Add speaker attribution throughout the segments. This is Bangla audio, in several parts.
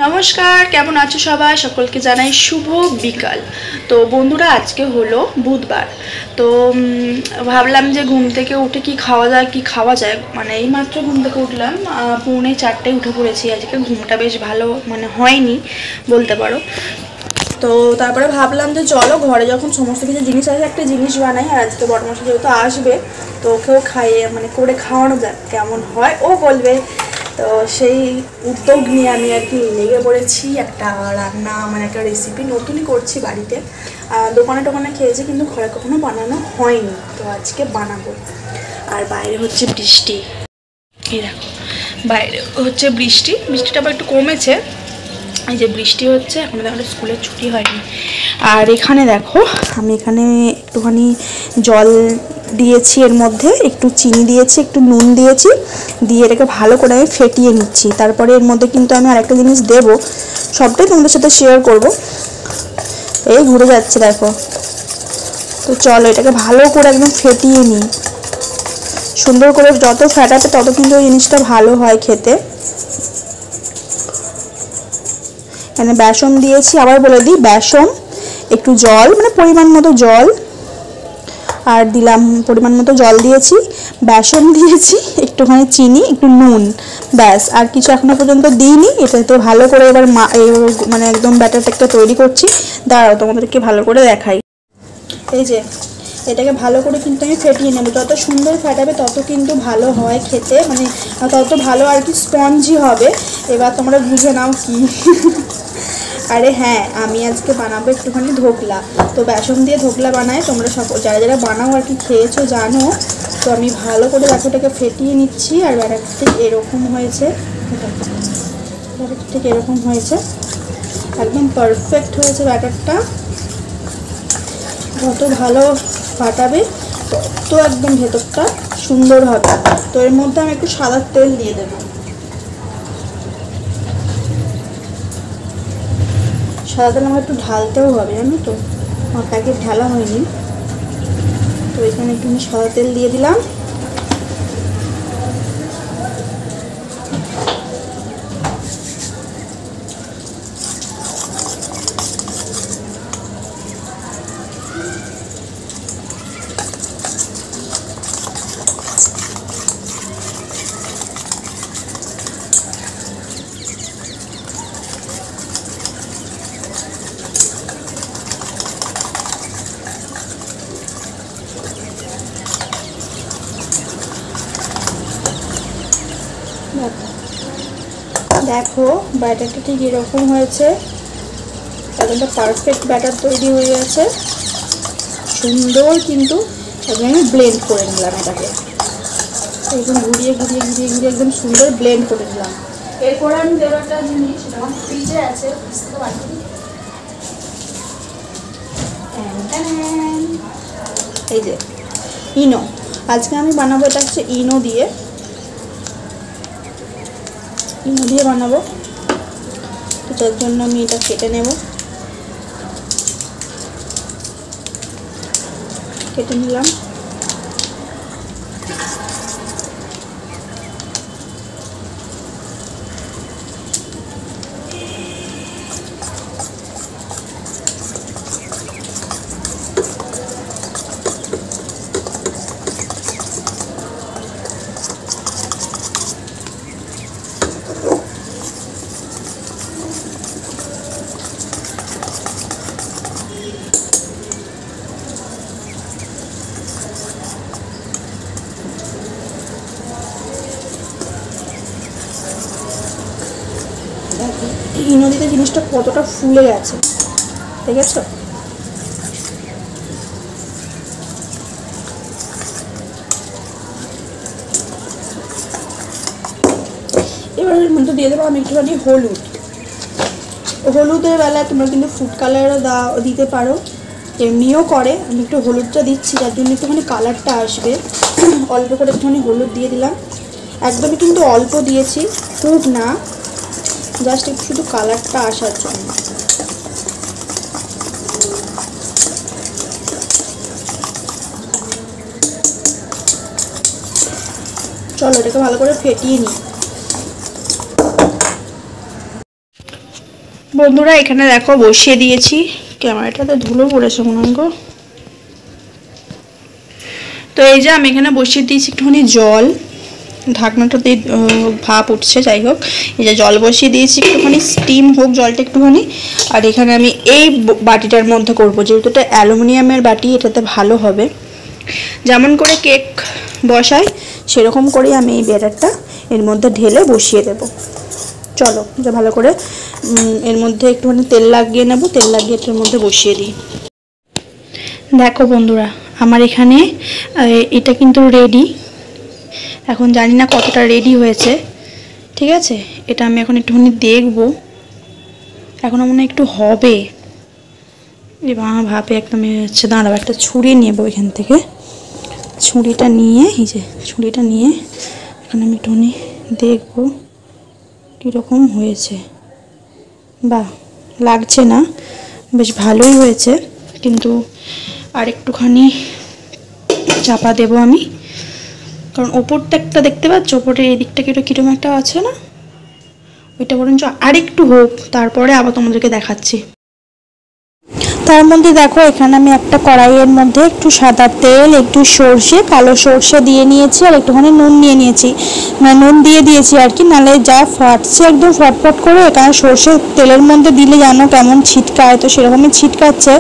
Speaker 1: नमस्कार केमन आछो सबाई सकलके जानाई शुभ बिकाल। तो बंधुरा आज के हलो बुधवार। तो भाबलाम जे घुम थेके उठे कि खावा जाए माने एई मात्र घुम थेके उठलाम पौने 4टाय उठे पड़ेछि। आजके घुमटा बेश भालो माने हयनि बोलते पारो। तो तारपरे भाबलाम जे चलो घरे जखन समस्त किछु जिनिस आछे एकटा जिनिस बानाई और आजके बड़मशाई जेहेतु आसबे तो ओकेও खाइয়ে माने करे खाওয়ানো যাক केमन हय ओ बोलबे। तो সেই উদ্যোগ নিয়ে আমি আর কি লেগে পড়েছি একটা রান্না মানে একটা রেসিপি নতুনই করছি বাড়িতে। দোকানে টোকানে খেয়েছি কিন্তু ঘরে কখনো বানানো হয়নি, তো আজকে বানাবো। আর বাইরে হচ্ছে বৃষ্টি, এই দেখো বাইরে হচ্ছে বৃষ্টি, বৃষ্টিটা আবার একটু কমেছে। এই যে বৃষ্টি হচ্ছে, এখন দেখো স্কুলের ছুটি হয়নি। আর এখানে দেখো আমি এখানে একটুখানি জল দিয়েছি, এর মধ্যে একটু চিনি দিয়েছি, একটু নুন দিয়েছি, দিয়ে এটাকে ভালো করে আমি ফেটিয়ে নিচ্ছি। তারপরে এর মধ্যে কিন্তু আমি আরেকটা জিনিস দেব, সবটাই তোমাদের সাথে শেয়ার করব। এই ঘুরে যাচ্ছে দেখো। তো চলো এটাকে ভালো করে একদম ফেটিয়ে নিই, সুন্দর করে। যত ফেটাবে তত কিন্তু এই জিনিসটা ভালো হয় খেতে। এখানে বেসন দিয়েছি, আবার বলে দিই বেসন, একটু জল মানে পরিমাণ মতো জল, আর দিলাম পরিমাণ মতো জল দিয়েছি, বেসন দিয়েছি, একটুখানি চিনি, একটু নুন, ব্যাস। আর কিছু এখনো পর্যন্ত দিইনি। এটাতে ভালো করে এবার মানে একদম ব্যাটারটাকে তৈরি করছি। দাঁড়াও তোমাদেরকে ভালো করে দেখাই। এই যে এটাকে ভালো করে কিন্তু আমি ফেটিয়ে নেব। যত সুন্দর ফেটাবে তত কিন্তু ভালো হয় খেতে, মানে তত ভালো আর কি স্পঞ্জি হবে। এবার তোমরা বুঝে নাও কি। আরে হ্যাঁ, আমি আজকে বানাবো একটুখানি ধোকলা। তো বেসন দিয়ে ধোকলা বানায়, তোমরা সব যারা যারা বানাও আর কি খেয়েছো জানো। তো আমি ভালো করে ব্যাটারটাকে ফেটিয়ে নিচ্ছি। আর ব্যাটারটা ঠিক এরকম হয়েছে, ব্যাটারটা ঠিক এরকম হয়েছে, একদম পারফেক্ট হয়েছে ব্যাটারটা। যত ভালো ফাটাবে তত একদম ভেতরটা সুন্দর হবে। তো এর মধ্যে আমি একটু সাদা তেল দিয়ে দেবো। সাদা তেল আমার একটু ঢালতেও হবে, জানো তো, আমার প্যাকেট ঢালা হয়নি। তো এখানে একটু আমি সাদা তেল দিয়ে দিলাম। দেখো ব্যাটারটা ঠিক এরকম হয়েছে, একদম পারফেক্ট ব্যাটার তৈরি হয়ে গেছে, সুন্দর। কিন্তু একদম আমি ব্লেন্ড করে নিলাম এটাকে, একদম ঘুরিয়ে ঘুরিয়ে ঘুরিয়ে ঘুরিয়ে একদম সুন্দর ব্লেন্ড করে নিলাম। এরপরে আমি দেবো একটা জিনিস, আমার ফ্রিজে আছে, এই যে ইনো। আজকে আমি বানাবো, এটা হচ্ছে ইনো দিয়ে বানাবো। তো তার জন্য আমি এটা কেটে নেব, কেটে নিলাম। এই নদীতে জিনিসটা কতটা ফুলে গেছে, ঠিক আছে। এবার এর মধ্যে দিয়ে দেবো আমি একটুখানি হলুদ। হলুদের বেলায় তোমরা কিন্তু ফুড কালারও দিতে পারো, এমনিও করে। আমি একটু হলুদটা দিচ্ছি যার জন্য একটুখানি কালারটা আসবে। অল্প করে একটুখানি হলুদ দিয়ে দিলাম, একদমই কিন্তু অল্প দিয়েছি, খুব না, জাস্ট একটু শুধু কালারটা আসার জন্য। চলো এটাকে ভালো করে ফেটিয়ে নিই। বন্ধুরা এখানে দেখো বসিয়ে দিয়েছি, ক্যামেরাটাতে ধুলো পড়েছে মনে হয় গো। তো এই যে আমি এখানে বসিয়ে দিয়েছি একটুখানি জল, ঢাকনাটাতে ভাপ উঠছে, যাই হোক এই যে জল বসিয়ে দিয়েছি, একটুখানি স্টিম হোক জলটা একটুখানি। আর এখানে আমি এই বাটিটার মধ্যে করব, যেহেতু এটা অ্যালুমিনিয়ামের বাটি, এটাতে ভালো হবে। যেমন করে কেক বসাই সেরকম করেই আমি এই ব্যাটারটা এর মধ্যে ঢেলে বসিয়ে দেব। চলো যে ভালো করে এর মধ্যে একটুখানি তেল লাগিয়ে নেব, তেল লাগিয়ে এটার মধ্যে বসিয়ে দিই। দেখো বন্ধুরা আমার এখানে এটা কিন্তু রেডি। এখন জানি না কতটা রেডি হয়েছে, ঠিক আছে। এটা আমি এখন একটুখানি দেখবো, এখনও মনে হয় একটু হবে। ভাবে একদম হচ্ছে। দাঁড়াবো, একটা ছুরি নেব এখান থেকে, ছুরিটা নিয়ে এই যে ছুরিটা নিয়ে এখন আমি একটুখানি দেখবো কীরকম হয়েছে। বাহ, লাগছে না, বেশ ভালোই হয়েছে, কিন্তু আর একটুখানি চাপা দেবো আমি, কারণ ওপরটা একটা দেখতে পাচ্ছ, ওপরের এই দিকটা কীরকম একটা আছে না, ওইটা বরঞ্চ আর একটু হোক, তারপরে আবার তোমাদেরকে দেখাচ্ছি। তার মধ্যে দেখো এখানে আমি একটা কড়াইয়ের মধ্যে একটু সাদা তেল, একটু সর্ষে, কালো সর্ষে দিয়ে নিয়েছি, আর একটুখানি নুন নিয়ে নিয়েছি, মানে নুন দিয়ে দিয়েছি আর কি, নাহলে যা ফাটছে একদম ফটফট করে, কারণ সর্ষে তেলের মধ্যে দিলে জানো কেমন ছিটকায়, তো সেরকমই ছিটকাচ্ছে,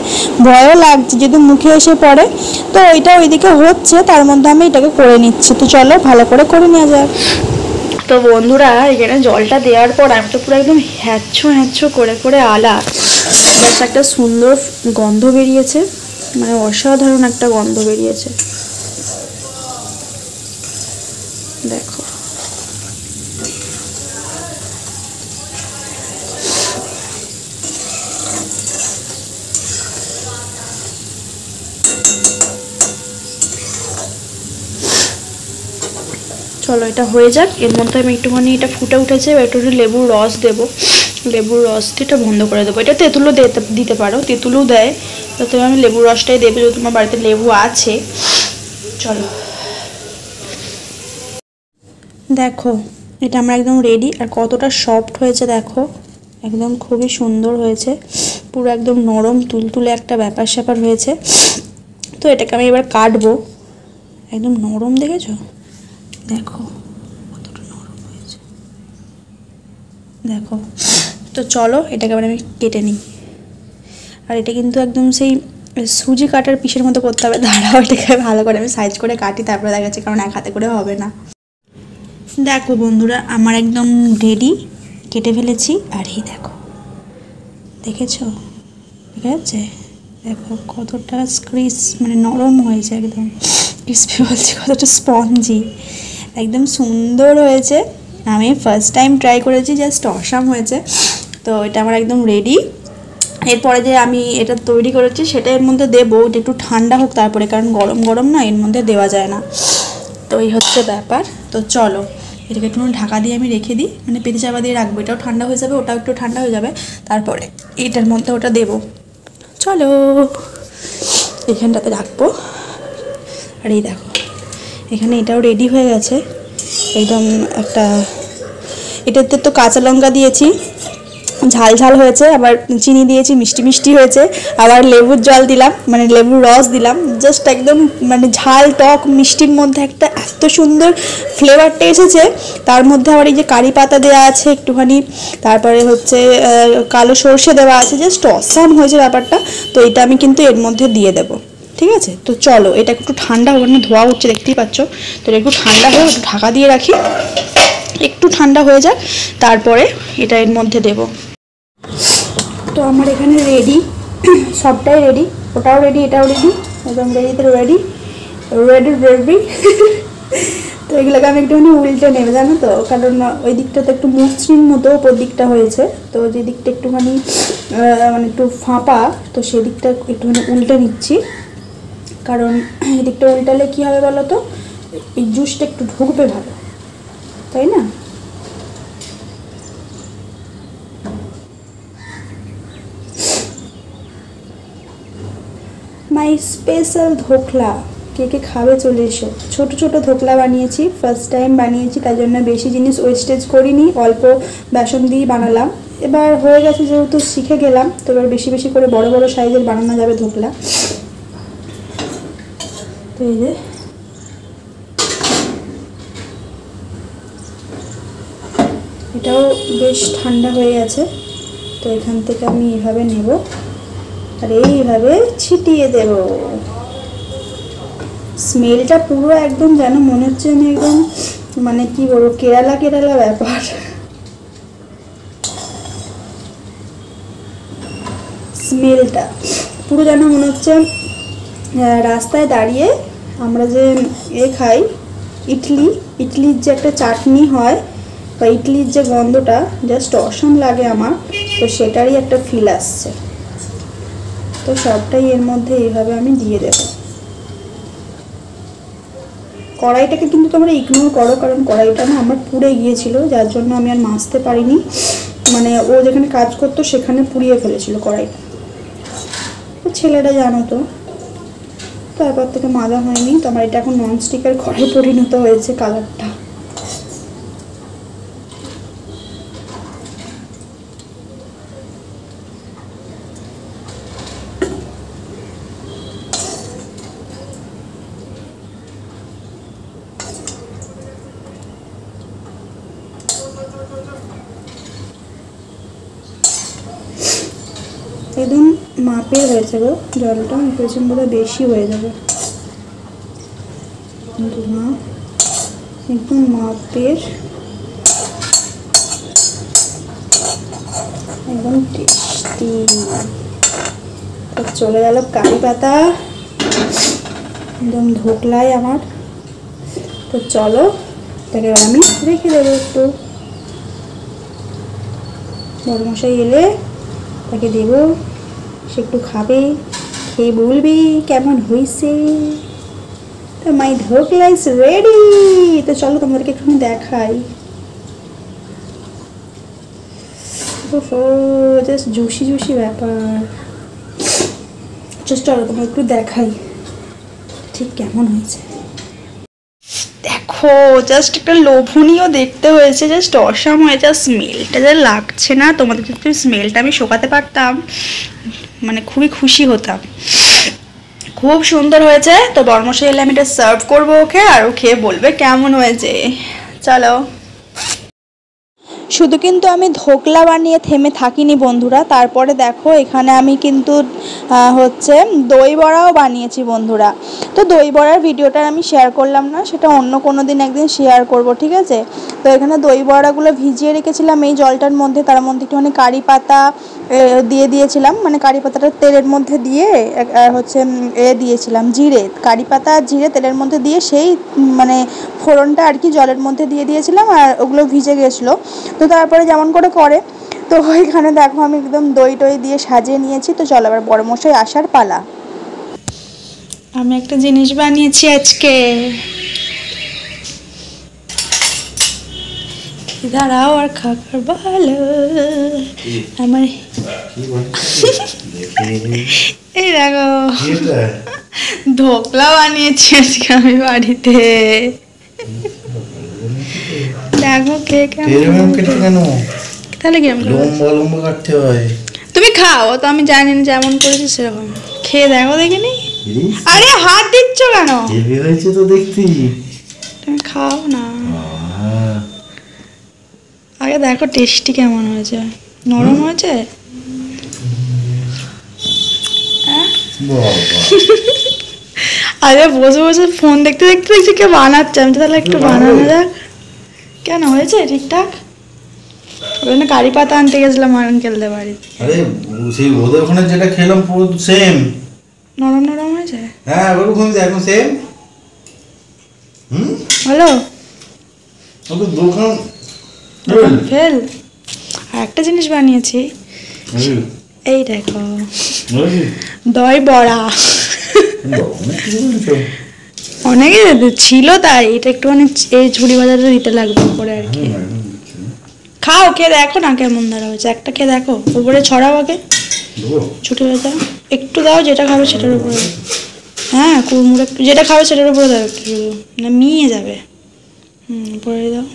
Speaker 1: ভয়ও লাগছে যেহেতু মুখে এসে পড়ে। তো ওইটা ওইদিকে হচ্ছে, তার মধ্যে আমি এটাকে করে নিচ্ছি। তো চলো ভালো করে নেওয়া যাক। তো বন্ধুরা এখানে জলটা দেওয়ার পর আমি তো পুরো একদম হ্যাচ্ছো করে আলা, বেশ একটা সুন্দর গন্ধ বেরিয়েছে, মানে অসাধারণ একটা গন্ধ বেরিয়েছে। দেখো চলো এটা হয়ে যাক। এর মধ্যে আমি একটুখানি, এটা ফুটে উঠেছে, একটু লেবুর রস দেবো, লেবুর রস দিয়ে এটা বন্ধ করে দেবো। এটা তেঁতুলও দিতে পারো, তেঁতুলও দেয়, তো তুমি আমি লেবুর রসটাই দেবো যদি তোমার বাড়িতে লেবু আছে। চলো দেখো এটা আমার একদম রেডি, আর কতটা সফট হয়েছে দেখো, একদম খুবই সুন্দর হয়েছে, পুরো একদম নরম তুলতুলে একটা ব্যাপার স্যাপার হয়েছে। তো এটাকে আমি এবার কাটবো, একদম নরম দেখেছো, দেখো কতটা নরম হয়েছে, দেখো। তো চলো এটাকে আবার আমি কেটে নিই। আর এটা কিন্তু একদম সেই সুজি কাটার পিসের মতো করতে হবে। দাঁড়াও এটাকে ভালো করে আমি সাইজ করে কাটি, তারপরে দেখা যাচ্ছে, কারণ এক হাতে করে হবে না। দেখো বন্ধুরা আমার একদম রেডি, কেটে ফেলেছি। আর এই দেখো, দেখেছো, ঠিক আছে, দেখো কতটা মানে নরম হয়েছে, একদম ক্রিসপি বলছি, কতটা স্পঞ্জি, একদম সুন্দর হয়েছে। আমি ফার্স্ট টাইম ট্রাই করেছি, জাস্ট অসাম হয়েছে। তো এটা আমার একদম রেডি। এরপরে যে আমি এটা তৈরি করেছি সেটা এর মধ্যে দেবো, এটা একটু ঠান্ডা হোক তারপরে, কারণ গরম গরম না এর মধ্যে দেওয়া যায় না। তো এই হচ্ছে ব্যাপার। তো চলো এটাকে একটু ঢাকা দিয়ে আমি রেখে দিই, মানে পেতে চাপা দিয়ে রাখবো, এটাও ঠান্ডা হয়ে যাবে, ওটাও একটু ঠান্ডা হয়ে যাবে, তারপরে এটার মধ্যে ওটা দেবো। চলো এখানটাতে রাখবো। আর এই দেখো এখানে এটাও রেডি হয়ে গেছে একদম। একটা এটাতে তো কাঁচা লঙ্কা দিয়েছি, ঝাল ঝাল হয়েছে, আবার চিনি দিয়েছি, মিষ্টি মিষ্টি হয়েছে, আবার লেবুর জল দিলাম, মানে লেবুর রস দিলাম, জাস্ট একদম মানে ঝাল টক মিষ্টির মধ্যে একটা এত সুন্দর ফ্লেভারটা এসেছে। তার মধ্যে আবার এই যে কারি পাতা দেওয়া আছে একটুখানি, তারপরে হচ্ছে কালো সর্ষে দেওয়া আছে, জাস্ট অসাম হয়েছে ব্যাপারটা। তো এটা আমি কিন্তু এর মধ্যে দিয়ে দেবো, ঠিক আছে। তো চলো এটা একটু ঠান্ডা হবে, না ধোয়া উঠছে দেখতেই পাচ্ছ, তো একটু ঠান্ডা হয়ে একটু ঢাকা দিয়ে রাখি, একটু ঠান্ডা হয়ে যাক, তারপরে এটা এর মধ্যে দেবো। তো আমার এখানে রেডি, সবটাই রেডি, ওটাও রেডি, এটাও রেডি, একদম রেডিতে রেডি রেডি। তো এগুলোকে আমি একটুখানি উল্টে নেবে, জানো তো, কারণ ওই দিকটা তো একটু মসৃণ মতো ওপর দিকটা হয়েছে, তো যে দিকটা একটুখানি মানে একটু ফাঁপা, তো সেদিকটা একটুখানি উল্টে নিচ্ছি, কারণ এই দিকটা উল্টালে কী হবে বলো তো, এই জুসটা একটু ঢুকবে ভালো, তাই না। মাই স্পেশাল ধোকলা, কে কে খাবে চলে এসো। ছোট ছোট ধোকলা বানিয়েছি, ফার্স্ট টাইম বানিয়েছি, তাই জন্য বেশি জিনিস ওয়েস্টেজ করিনি, অল্প বেসন দিয়ে বানালাম।
Speaker 2: এবার হয়ে গেছে, যেহেতু শিখে গেলাম, তো এবার বেশি বেশি করে বড় বড় সাইজের বানানো যাবে ধোকলা। তো এই যে এটাও বেশ ঠান্ডা হয়ে গেছে, তো এখান থেকে আমি এইভাবে নেব আর এইভাবে ছিটিয়ে দেব। স্মেলটা পুরো একদম যেন মনে হচ্ছে আমি একদম মানে কি বলবো, কেরালা কেরালা ব্যাপার। স্মেলটা পুরো যেন মনে হচ্ছে রাস্তায় দাঁড়িয়ে আমরা যে খাই ইডলির যে একটা চাটনি হয় বা ইডলির যে গন্ধটা জাস্ট অসম লাগে আমার, তো সেটারই একটা ফিল আসছে। তো সবটাই এর মধ্যে এইভাবে আমি দিয়ে দেব। কড়াইটাকে কিন্তু তোমরা ইগনোর করো, কারণ কড়াইটা না আমার পুড়ে গিয়েছিল, যার জন্য আমি আর মাজতে পারিনি। মানে ও যেখানে কাজ করতো সেখানে পুড়িয়ে ফেলেছিল কড়াইটা, তো ছেলেটা জানো তো, তারপর থেকে মাজা হয়নি। তো আমার এটা এখন ননস্টিকের কড়াই পরিণত হয়েছে কালারটা। একদম মাপের হয়েছে গো জলটা, ভেবেছিলাম বোধহয় বেশি হয়ে যাবে, কিন্তু না, একদম মাপের, একদম টেস্টি। তো চলে গেল কারি পাতা একদম ধোকলায় আমার। তো চলো তাকে আমি রেখে দেবো একটু, বড়মশাই এলে তাকে দেবো, সে একটু খাবে, খেয়ে বলবি কেমন হয়েছে। তো মাই ধোকলা ইজ রেডি। তো চলো তোমাদেরকে একটু দেখাই। জাস্ট জুসি জুসি ব্যাপার, জাস্ট চলো তোমার একটু দেখাই ঠিক কেমন হয়েছে। দেখো জাস্ট একটা লোভনীয় দেখতে হয়েছে, জাস্ট অসাম হয়েছে। স্মেলটা যা লাগছে না, তোমাদের যদি স্মেলটা আমি শোকাতে পারতাম মানে খুবই খুশি হতাম। খুব সুন্দর হয়েছে। তো বর্মশাই এলে আমি এটা সার্ভ করবো ওকে, আর ও খেয়ে বলবে কেমন হয়েছে। চলো। শুধু কিন্তু আমি ধোকলা বানিয়ে থেমে থাকিনি বন্ধুরা, তারপরে দেখো এখানে আমি কিন্তু হচ্ছে দই বড়াও বানিয়েছি বন্ধুরা। তো দই বড়ার ভিডিওটা আমি শেয়ার করলাম না, সেটা অন্য কোনো দিন একদিন শেয়ার করব, ঠিক আছে। তো এখানে দই বড়াগুলো ভিজিয়ে রেখেছিলাম এই জলটার মধ্যে, তার মধ্যে একটুখানি কারি পাতা দিয়ে দিয়েছিলাম, মানে কারি পাতাটা তেলের মধ্যে দিয়ে হচ্ছে দিয়েছিলাম জিরে, কারি পাতা আর জিরে তেলের মধ্যে দিয়ে সেই মানে ফোড়নটা আর কি জলের মধ্যে দিয়ে দিয়েছিলাম, আর ওগুলো ভিজে গেছিলো। তো তারপরে যেমন করে তো ওইখানে দেখো আমি একদম দই টই দিয়ে সাজিয়ে নিয়েছি। তো চলো এবার বড়মশাই আসার পালা। আমি একটা জিনিস বানিয়েছি আজকে, দাঁড়াও আর খাবার ভালো আমার। এই দেখো ধোকলা বানিয়েছি আজকে আমি বাড়িতে, দেখো কে কেমন। তাহলে কেমন লম্বা কাটতে হয়, তুমি খাও তো, আমি জানি না যেমন করেছি সেরকম খেয়ে দেখো, দেখিনি। আরে হাত দিচ্ছ কেন, হেভি হয়েছে তো দেখছি, তুমি খাও না আগে, দেখো টেস্টি কেমন হয়েছে, নরম হয়েছে। আরে বসে বসে ফোন দেখতে দেখতে দেখছি কে বানাচ্ছে, আমি তো তাহলে একটু বানানো যাক। কেন হয়েছে ঠিকঠাক? ওখানে কারি পাতা আনতে গেছিলাম আঙ্কেলদের বাড়িতে। আরে সেই ওদের ওখানে যেটা খেলাম পুরো সেম, নরম নরম হয়েছে। হ্যাঁ ওরকম একদম সেম। হ্যালো ওকে দোকান ফেল। আর একটা জিনিস বানিয়েছি, এই দেখো দই বড়া, অনেকে ছিল তাই এটা একটুখানি এই ঝুড়ি বাজারে দিতে লাগবে করে আর কি। খাও, খেয়ে দেখো না কেমন দাঁড়া হয়েছে, একটা খেয়ে দেখো, উপরে ছড়াও আগে ছুটে দাও, একটু দাও, যেটা খাবে সেটার উপরে। হ্যাঁ কুড়মুড়ে যেটা খাবে সেটার উপরে দাও একটু, না মিয়ে যাবে। উপরে দাও,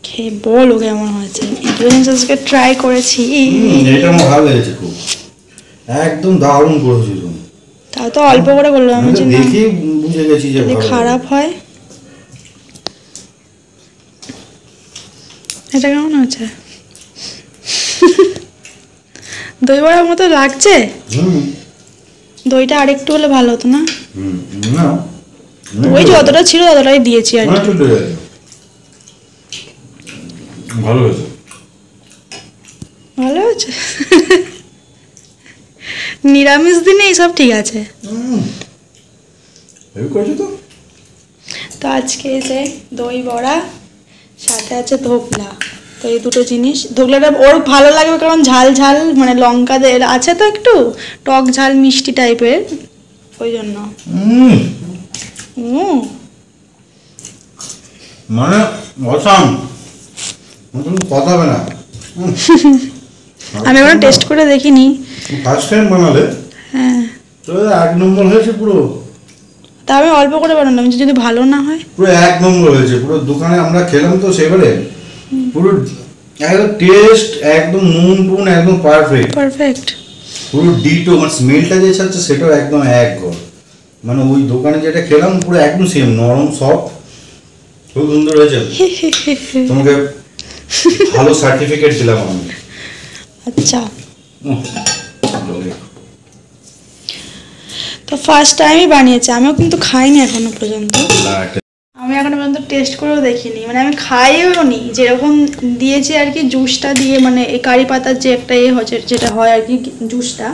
Speaker 2: খেয়ে বলো কেমন হয়েছে।
Speaker 1: দুটো জিনিস আজকে ট্রাই করেছি।
Speaker 3: এটা আমার ভালো লেগেছে খুব, একদম দারুণ করেছি তুমি।
Speaker 1: তাও তো অল্প করে বললাম, আমি যে
Speaker 3: দেখি বুঝে গেছি যে
Speaker 1: খারাপ হয়। এটা কেমন আছে? দই বড়ার মতো লাগছে। দইটা আরেকটু হলে ভালো হতো না?
Speaker 3: না,
Speaker 1: ওই যতটা ছিল ততটাই দিয়েছি আর কি।
Speaker 3: ভালো হয়েছে,
Speaker 1: ভালো হয়েছে। নিরামিষ দিনে এইসব ঠিক আছে। তো আজকে যে দই বড়া সাথে আছে ধোকলা, তো এই দুটো জিনিস। ধোকলাটা ওর ভালো লাগবে কারণ ঝাল ঝাল মানে লঙ্কা আছে তো একটু টক ঝাল মিষ্টি টাইপের, ওই জন্য।
Speaker 3: মানে অসাম কথা হবে না।
Speaker 1: আমি এখনো টেস্ট করে দেখিনি,
Speaker 3: ফার্স্ট টাইম বানালে।
Speaker 1: হ্যাঁ,
Speaker 3: তো এক নম্বর হয়েছে পুরো।
Speaker 1: তা আমি অল্প করে বানালাম, যদি ভালো না হয়।
Speaker 3: পুরো এক নম্বর হয়েছে পুরো। দোকানে আমরা খেলাম তো সেবারে, পুরো একদম টেস্ট একদম নুন টুন একদম পারফেক্ট
Speaker 1: পারফেক্ট,
Speaker 3: পুরো ডিটো। মানে স্মেলটা যে ছাড়ছে সেটাও একদম এক ঘর। মানে ওই দোকানে যেটা খেলাম পুরো একদম সেম, নরম সফট, খুব সুন্দর হয়েছে। তোমাকে ভালো সার্টিফিকেট দিলাম আমি।
Speaker 1: আচ্ছা, তো ফার্স্ট টাইমই বানিয়েছি, আমিও কিন্তু খাইনি এখনো পর্যন্ত। আমি এখনো পর্যন্ত টেস্ট করেও দেখিনি, মানে আমি খাইও নি। যেরকম দিয়েছি আর কি জুসটা দিয়ে, মানে এই কারি পাতার যে একটা হচ্ছে যেটা হয় আর কি জুসটা,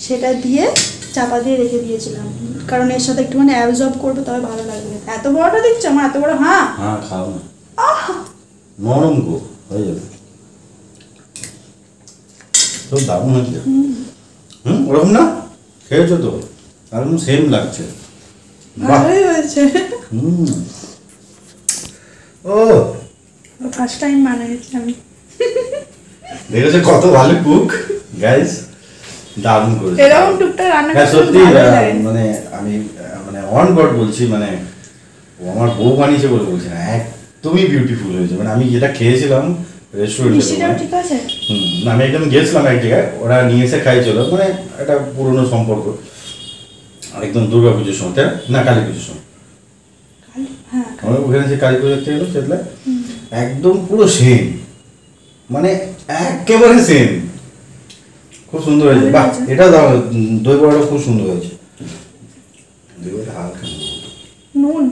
Speaker 1: সেটা দিয়ে চাপা দিয়ে রেখে দিয়েছিলাম, কারণ এর সাথে একটু মানে অ্যাবজর্ব করবে তবে ভালো লাগবে। এত বড়টা দিচ্ছ আমার, এত বড়? হ্যাঁ
Speaker 3: হ্যাঁ, খাও না, নরম গো হয়ে যাবে। তো দারুণ হয়েছে। ওরকম না খেয়েছো তো, একদম সেম লাগছে।
Speaker 1: ভালোই হয়েছে।
Speaker 3: ও
Speaker 1: ফার্স্ট টাইম বানিয়েছি আমি।
Speaker 3: দেখেছো কত ভালো কুক গাইস, দারুণ করেছে।
Speaker 1: এরকম টুকটাক রান্না করতে
Speaker 3: সত্যি
Speaker 1: ভালোই লাগে।
Speaker 3: মানে আমি মানে অন গড বলছি, মানে ও আমার বউ বানিয়েছে বলে বলছি না, একদমই বিউটিফুল হয়েছে। মানে আমি যেটা খেয়েছিলাম রেস্টুরেন্টে,
Speaker 1: ঠিক আছে।
Speaker 3: আমি একদম গেছিলাম এক জায়গায়, ওরা নিয়ে এসে খাইছিল, মানে একটা পুরনো সম্পর্ক, একদম দুর্গা পুজোর সময়, তাই না? কালী পুজোর সময়, আমরা ওখানে যে কালী পুজো দেখতে গেলো সেগুলো একদম পুরো সেম, মানে একেবারে সেম, খুব সুন্দর হয়েছে। বাহ, এটা দাও, দই বড়াটা খুব সুন্দর হয়েছে। দই বড়াটা হালকা
Speaker 1: নুন,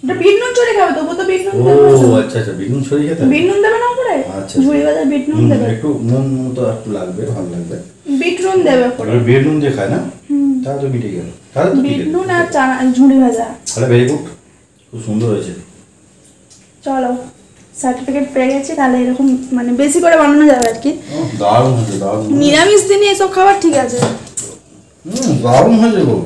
Speaker 1: এটা বিট নুন ছড়িয়ে খাবে, তবু তো বিট নুন
Speaker 3: ও
Speaker 1: দেবে।
Speaker 3: আচ্ছা আচ্ছা, বিট নুন ছড়িয়ে খেতে,
Speaker 1: বিট নুন দেবে না উপরে?
Speaker 3: আচ্ছা,
Speaker 1: ঝুড়ি ভাজা বিট নুন দেবে,
Speaker 3: একটু নুন তো একটু লাগবে, ভালো লাগবে।
Speaker 1: বিট নুন দেবে উপরে।
Speaker 3: বিট নুন দিয়ে খায় না, তাহলে তো মিটে গেল। তাহলে তো
Speaker 1: বিট নুন আর চানা ঝুড়ি ভাজা।
Speaker 3: তাহলে ভেরি গুড, খুব সুন্দর হয়েছে।
Speaker 1: চলো, সার্টিফিকেট পেয়ে গেছি, তাহলে এরকম মানে বেশি করে বানানো যাবে আর কি।
Speaker 3: দারুণ হয়েছে, দারুণ।
Speaker 1: নিরামিষ দিনে এসব খাবার ঠিক আছে।
Speaker 3: দারুণ হয়েছে গো।